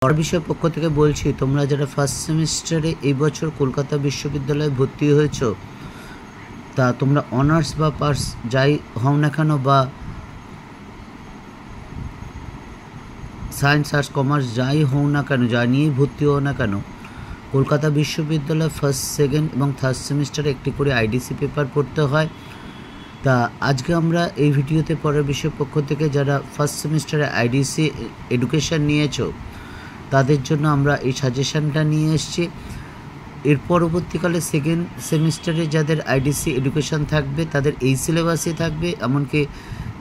পড়ার বিষয় পক্ষ থেকে বলছি, তোমরা যারা ফার্স্ট সেমিস্টারে এই বছর কলকাতা বিশ্ববিদ্যালয়ে ভর্তি হয়েছো, তা তোমরা অনার্স বা পাস যাই হও না কেন, বা সায়েন্স আর্টস কমার্স যাই হও না কেন, যা নিয়েই ভর্তি হও না কেন, কলকাতা বিশ্ববিদ্যালয়ে ফার্স্ট, সেকেন্ড এবং থার্ড সেমিস্টারে একটি করে আইডিসি পেপার পড়তে হয়। তা আজকে আমরা এই ভিডিওতে পড়ার বিষয় পক্ষ থেকে যারা ফার্স্ট সেমিস্টারে আইডিসি এডুকেশন নিয়েছো তাদের জন্য আমরা এই সাজেশানটা নিয়ে এসেছি। এর পরবর্তীকালে সেকেন্ড সেমিস্টারে যাদের আইডিসি এডুকেশন থাকবে তাদের এই সিলেবাসই থাকবে, এমনকি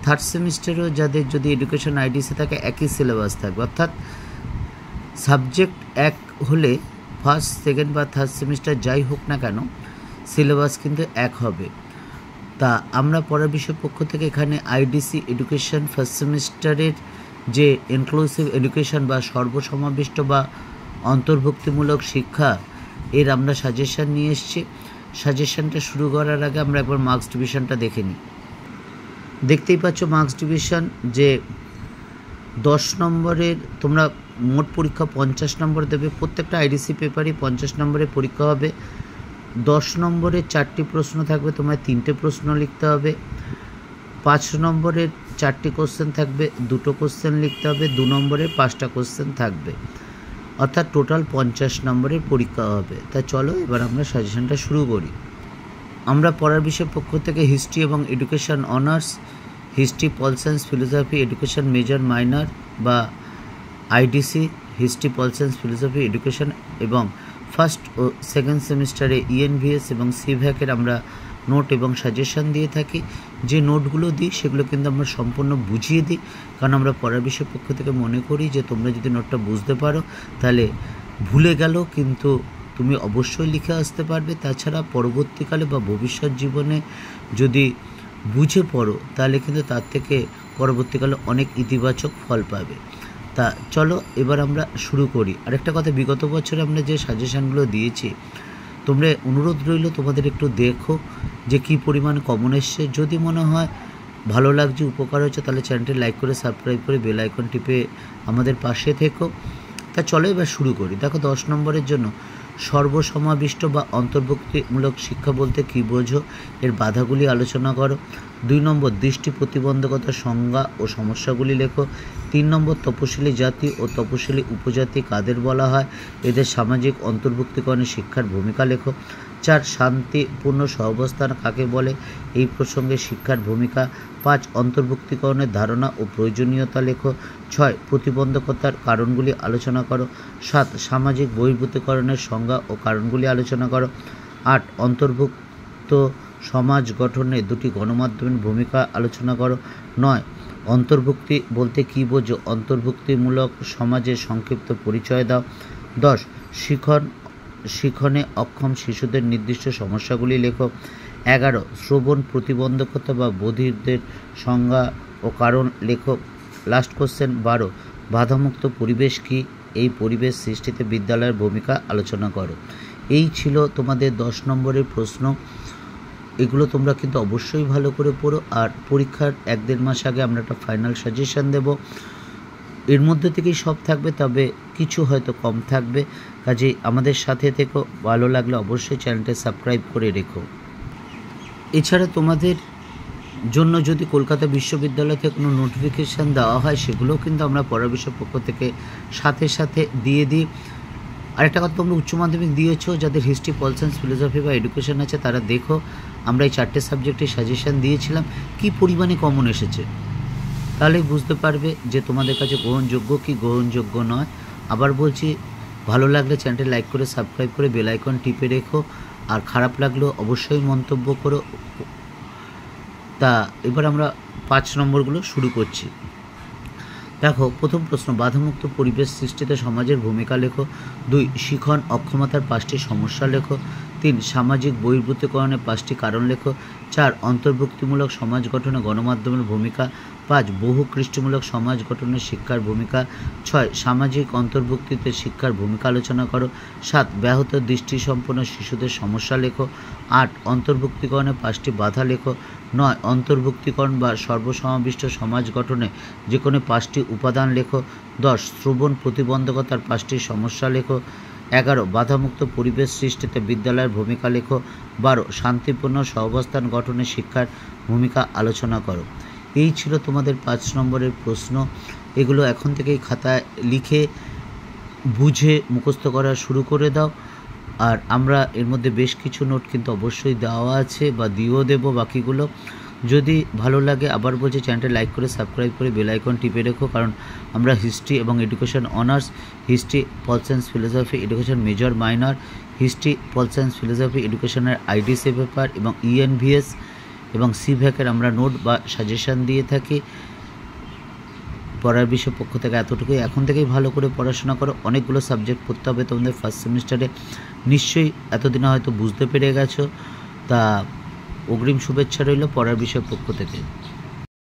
থার্ড সেমিস্টারেও যাদের যদি এডুকেশন আইডিসি থাকে একই সিলেবাস থাকবে, অর্থাৎ সাবজেক্ট এক হলে ফার্স্ট, সেকেন্ড বা থার্ড সেমিস্টার যাই হোক না কেন সিলেবাস কিন্তু এক হবে। তা আমরা পড়ার বিষয় পক্ষ থেকে এখানে আইডিসি এডুকেশন ফার্স্ট সেমিস্টারের যে ইনক্লুসিভ এডুকেশন বা সর্বসমাবিষ্ট বা অন্তর্ভুক্তিমূলক শিক্ষা এর আমরা সাজেশান নিয়ে এসেছি। সাজেশানটা শুরু করার আগে আমরা একবার মার্কস ডিভিশনটা দেখে নিই। দেখতেই পাচ্ছ মার্কস ডিভিশন যে 10 নম্বরের তোমরা মোট পরীক্ষা 50 নম্বর দেবে, প্রত্যেকটা আইডিসি পেপারই 50 নম্বরের পরীক্ষা হবে। 10 নম্বরের 4টি প্রশ্ন থাকবে, তোমায় 3টে প্রশ্ন লিখতে হবে। 5 নম্বরের 4টি কোশ্চেন থাকবে, 2টো কোশ্চেন লিখতে হবে। 2 নম্বরের 5টা কোশ্চেন থাকবে, অর্থাৎ টোটাল 50 নম্বরের পরীক্ষা হবে। তা চলো এবার আমরা সাজেশনটা শুরু করি। আমরা পড়ার বিষয় পক্ষ থেকে হিস্ট্রি এবং education honours, history, pol science, philosophy, education major minor বা IDC, history, pol science, philosophy, education এবং ফার্স্ট ও সেকেন্ড সেমিস্টারে ইএনভিএস এবং সিভ্যাকের আমরা নোট এবং সাজেশান দিয়ে থাকি। যে নোটগুলো দিই সেগুলো কিন্তু আমরা সম্পূর্ণ বুঝিয়ে দিই, কারণ আমরা পড়ার বিষয় পক্ষ থেকে মনে করি যে তোমরা যদি নোটটা বুঝতে পারো তাহলে ভুলে গেলেও কিন্তু তুমি অবশ্যই লিখে আসতে পারবে। তাছাড়া পরবর্তীকালে বা ভবিষ্যৎ জীবনে যদি বুঝে পড়ো তাহলে কিন্তু তার থেকে পরবর্তীকালে অনেক ইতিবাচক ফল পাবে। তা চলো এবার আমরা শুরু করি। আরেকটা কথা, বিগত বছরে আমরা যে সাজেশানগুলো দিয়েছি তোমরা অনুরোধ রইল তোমাদের একটু দেখো যে কী পরিমাণ কমন এসছে। যদি মনে হয় ভালো লাগছে, উপকার হচ্ছে, তাহলে চ্যানেলটি লাইক করে সাবস্ক্রাইব করে বেল আইকন টিপে আমাদের পাশে থেকো। তা চলো এবার শুরু করি। দেখো 10 নম্বরের জন্য সর্বসমাবিষ্ট বা অন্তর্ভুক্তিমূলক শিক্ষা বলতে কী বোঝো, এর বাধাগুলি আলোচনা করো। 2 নম্বর দৃষ্টি প্রতিবন্ধকতার সংজ্ঞা ও সমস্যাগুলি লেখো। 3 নম্বর তপশিলি জাতি ও তপশিলি উপজাতি কাদের বলা হয়, এদের সামাজিক অন্তর্ভুক্তিকরণে শিক্ষার ভূমিকা লেখো। 4 শান্তিপূর্ণ সহাবস্থান কাকে বলে, এই প্রসঙ্গে শিক্ষার ভূমিকা। 5 অন্তর্ভুক্তিকরণের ধারণা ও প্রয়োজনীয়তা লেখো। 6 প্রতিবন্ধকতার কারণগুলি আলোচনা করো। 7 সামাজিক বহির্ভূতকরণের সংজ্ঞা ও কারণগুলি আলোচনা করো। 8 অন্তর্ভুক্ত সমাজ গঠনে দুটি গণমাধ্যমের ভূমিকা আলোচনা করো। 9 অন্তর্ভুক্তি বলতে কী বোঝো, অন্তর্ভুক্তিমূলক সমাজের সংক্ষিপ্ত পরিচয় দাও। 10 শিখনে অক্ষম শিশুদের নির্দিষ্ট সমস্যাগুলি লেখো। 11 শ্রবণ প্রতিবন্ধকতা বা বধিরদের সংজ্ঞা ও কারণ লেখো। লাস্ট কোশ্চেন 12 বাধামুক্ত পরিবেশ কী, এই পরিবেশ সৃষ্টিতে বিদ্যালয়ের ভূমিকা আলোচনা করো। এই ছিল তোমাদের 10 নম্বরের প্রশ্ন। এগুলো তোমরা কিন্তু অবশ্যই ভালো করে পড়ো, আর পরীক্ষার 1-1.5 মাস আগে আমরা একটা ফাইনাল সাজেশান দেব। এর মধ্যে থেকেই সব থাকবে, তবে কিছু হয়তো কম থাকবে। কাজেই আমাদের সাথে থেকো, ভালো লাগলে অবশ্যই চ্যানেলটা সাবস্ক্রাইব করে রেখো। এছাড়া তোমাদের জন্য যদি কলকাতা বিশ্ববিদ্যালয় থেকে কোনো নোটিফিকেশান দেওয়া হয় সেগুলোও কিন্তু আমরা পড়ার বিষয় পক্ষ থেকে সাথে সাথে দিয়ে দিই। আরেকটা কথা, তোমরা উচ্চ মাধ্যমিক দিয়েছো, যাদের হিস্ট্রি, পল সায়েন্স, ফিলোসফি বা এডুকেশন আছে তারা দেখো আমরা এই 4টে সাবজেক্টের সাজেশান দিয়েছিলাম, কী পরিমাণে কমন এসেছে, তাহলেই বুঝতে পারবে যে তোমাদের কাছে গ্রহণযোগ্য কি গ্রহণযোগ্য নয়। আবার বলছি, ভালো লাগলে চ্যানেলটি লাইক করে সাবস্ক্রাইব করে বেল আইকন টিপে রেখো, আর খারাপ লাগলেও অবশ্যই মন্তব্য করো। তা এবার আমরা 5 নম্বরগুলো শুরু করছি। দেখো প্রথম প্রশ্ন, বাধামুক্ত পরিবেশ সৃষ্টিতে সমাজের ভূমিকা লেখো। 2 শিখন অক্ষমতার 5টি সমস্যা লেখো। 3 সামাজিক বহির্ভূতকরণের 5টি কারণ লেখো। 4 অন্তর্ভুক্তিমূলক সমাজ গঠনে গণমাধ্যমের ভূমিকা। 5 বহু কৃষ্টিমূলক সমাজ গঠনের শিক্ষার ভূমিকা। 6 সামাজিক অন্তর্ভুক্তিতে শিক্ষার ভূমিকা আলোচনা করো। 7 ব্যাহত দৃষ্টিসম্পন্ন শিশুদের সমস্যা লেখো। 8 অন্তর্ভুক্তিকরণে 5টি বাধা লেখো। 9 অন্তর্ভুক্তিকরণ বা সর্বসমাবিষ্ট সমাজ গঠনে যে কোনো 5টি উপাদান লেখো। 10 শ্রবণ প্রতিবন্ধকতার 5টি সমস্যা লেখো। 11 বাধামুক্ত পরিবেশ সৃষ্টিতে বিদ্যালয়ের ভূমিকা লেখো। 12 শান্তিপূর্ণ সহাবস্থান গঠনে শিক্ষার ভূমিকা আলোচনা করো। এই ছিল তোমাদের 5 নম্বরের প্রশ্ন। এগুলো এখন থেকেই খাতায় লিখে বুঝে মুখস্থ করা শুরু করে দাও। আর আমরা এর মধ্যে বেশ কিছু নোট কিন্তু অবশ্যই দেওয়া আছে বা দিয়েও দেবো বাকিগুলো। যদি ভালো লাগে আবার বলছি, চ্যানেলটা লাইক করে সাবস্ক্রাইব করে বেল আইকন টিপে রেখো, কারণ আমরা হিস্ট্রি এবং education honours, history pol science philosophy education major minor, history pol science philosophy এডুকেশনের আইডিসি পেপার এবং ইএনভিএস এবং সিভ্যাকের আমরা নোট বা সাজেশান দিয়ে থাকি। পড়ার বিষয় পক্ষ থেকে এতটুকুই। এখন থেকেই ভালো করে পড়াশোনা করো। অনেকগুলো সাবজেক্ট পড়তে হবে তোমাদের ফার্স্ট সেমিস্টারে, নিশ্চয়ই এতদিনে হয়তো বুঝতে পেরে গেছো। তা অগ্রিম শুভেচ্ছা রইল পড়ার বিষয় পক্ষ থেকে।